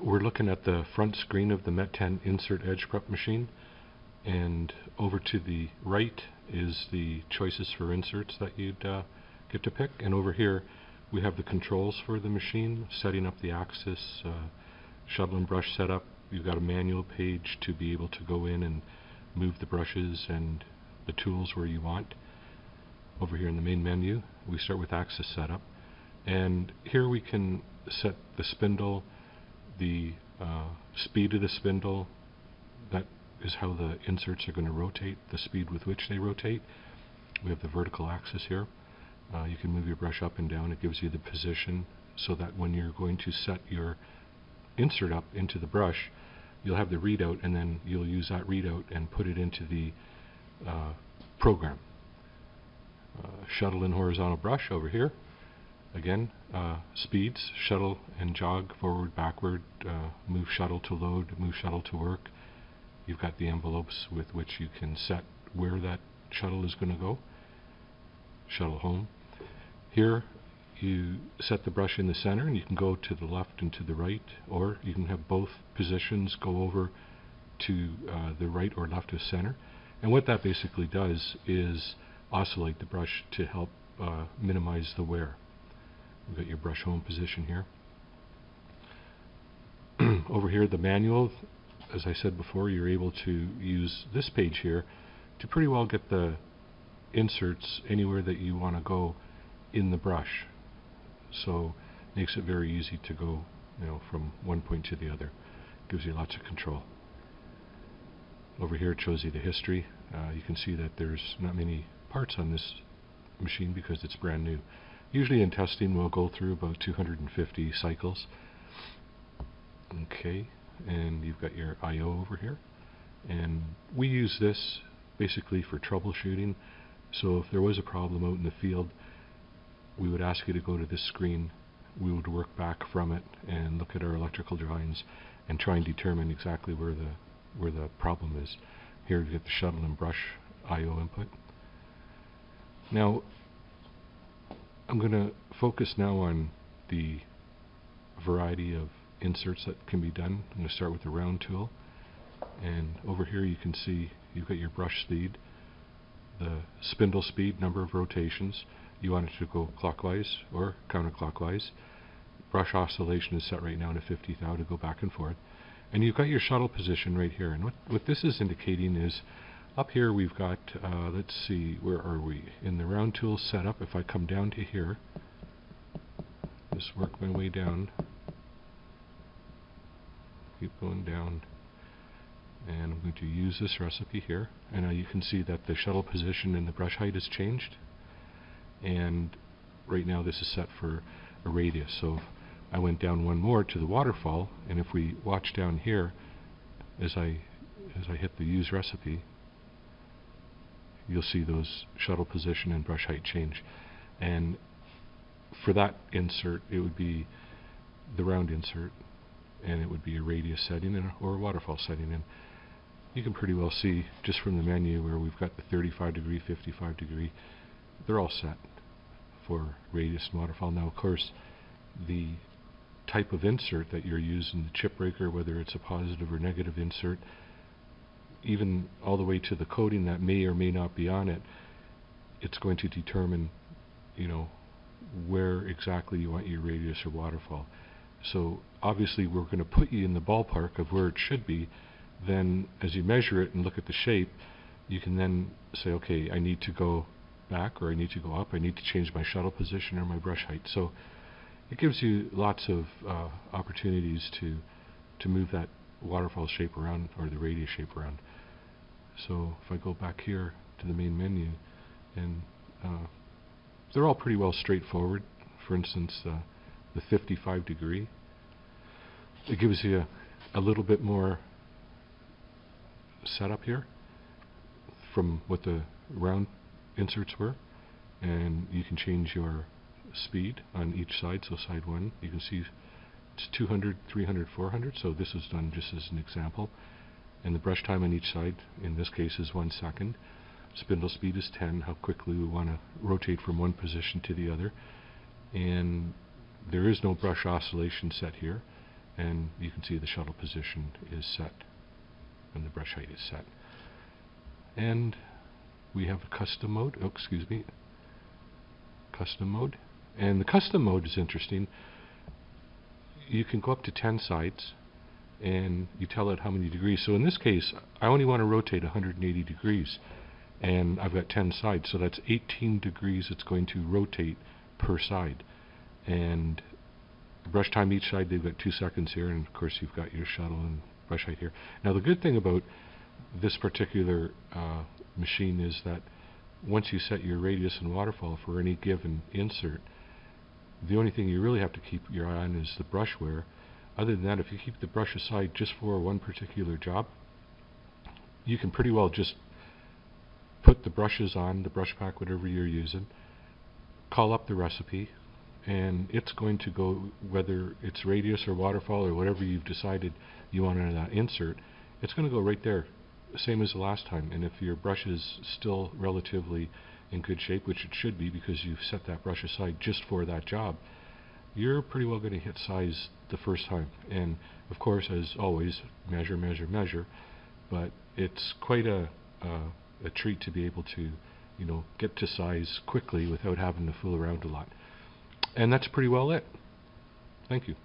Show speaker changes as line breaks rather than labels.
We're looking at the front screen of the Met10 Insert Edge Prep machine, and over to the right is the choices for inserts that you'd get to pick, and over here we have the controls for the machine, setting up the axis, shuttle and brush setup. You've got a manual page to be able to go in and move the brushes and the tools where you want. Over here in the main menu, we start with axis setup, and here we can set the spindle, the speed of the spindle. That is how the inserts are going to rotate, the speed with which they rotate. We have the vertical axis here. You can move your brush up and down. It gives you the position so that when you're going to set your insert up into the brush, you'll have the readout, and then you'll use that readout and put it into the program. Shuttle and horizontal brush over here. Again, speeds, shuttle and jog, forward, backward, move shuttle to load, move shuttle to work. You've got the envelopes with which you can set where that shuttle is going to go. Shuttle home. Here you set the brush in the center, and you can go to the left and to the right, or you can have both positions go over to the right or left of center. And what that basically does is oscillate the brush to help minimize the wear. You've got your brush home position here. Over here, the manual, as I said before, you're able to use this page here to pretty well get the inserts anywhere that you want to go in the brush. So it makes it very easy to go, from one point to the other. Gives you lots of control. Over here it shows you the history. You can see that there's not many parts on this machine because it's brand new. Usually in testing we'll go through about 250 cycles. Okay, and you've got your I/O over here, and we use this basically for troubleshooting. So if there was a problem out in the field, we would ask you to go to this screen. We would work back from it and look at our electrical drawings and try and determine exactly where the problem is. Here you get the shuttle and brush I/O input. Now I'm going to focus now on the variety of inserts that can be done. I'm going to start with the round tool, and over here you can see you've got your brush speed, the spindle speed, number of rotations. You want it to go clockwise or counterclockwise. Brush oscillation is set right now to 50 thou to go back and forth. And you've got your shuttle position right here. And what this is indicating is, up here we've got, let's see, where are we? In the round tool setup, if I come down to here, just work my way down, keep going down, and I'm going to use this recipe here. And now you can see that the shuttle position and the brush height has changed. And right now this is set for a radius. So if I went down one more to the waterfall, and if we watch down here, as I hit the use recipe, you'll see those shuttle position and brush height change. And for that insert, it would be the round insert, and it would be a radius setting or a waterfall setting. And you can pretty well see just from the menu where we've got the 35 degree, 55 degree, they're all set for radius and waterfall. Now of course the type of insert that you're using, the chip breaker, whether it's a positive or negative insert, even all the way to the coating that may or may not be on it, it's going to determine where exactly you want your radius or waterfall. So obviously we're going to put you in the ballpark of where it should be. Then as you measure it and look at the shape, you can then say, okay, I need to go back, or I need to go up, I need to change my shuttle position or my brush height. So it gives you lots of opportunities to move that waterfall shape around or the radius shape around. So if I go back here to the main menu, and they're all pretty well straightforward. For instance, the 55 degree, it gives you a little bit more setup here from what the round inserts were, and you can change your speed on each side. So side 1, you can see it's 200, 300, 400. So this is done just as an example. And the brush time on each side, in this case, is 1 second. Spindle speed is 10, how quickly we want to rotate from one position to the other. And there is no brush oscillation set here. and you can see the shuttle position is set and the brush height is set. And we have a custom mode, custom mode. And the custom mode is interesting. You can go up to 10 sides and you tell it how many degrees. So in this case, I only want to rotate 180 degrees, and I've got 10 sides, so that's 18 degrees it's going to rotate per side. And brush time each side, they've got 2 seconds here, and of course you've got your shuttle and brush height here. Now the good thing about this particular machine is that once you set your radius and waterfall for any given insert, the only thing you really have to keep your eye on is the brush wear. Other than that, if you keep the brush aside just for one particular job, you can pretty well just put the brushes on, the brush pack, whatever you're using, call up the recipe, and it's going to go, whether it's radius or waterfall or whatever you've decided you want in that insert, it's going to go right there, same as the last time. And if your brush is still relatively in good shape, which it should be because you've set that brush aside just for that job, you're pretty well going to hit size the first time. And of course, as always, measure, measure, measure. But it's quite a treat to be able to, get to size quickly without having to fool around a lot. And that's pretty well it. Thank you.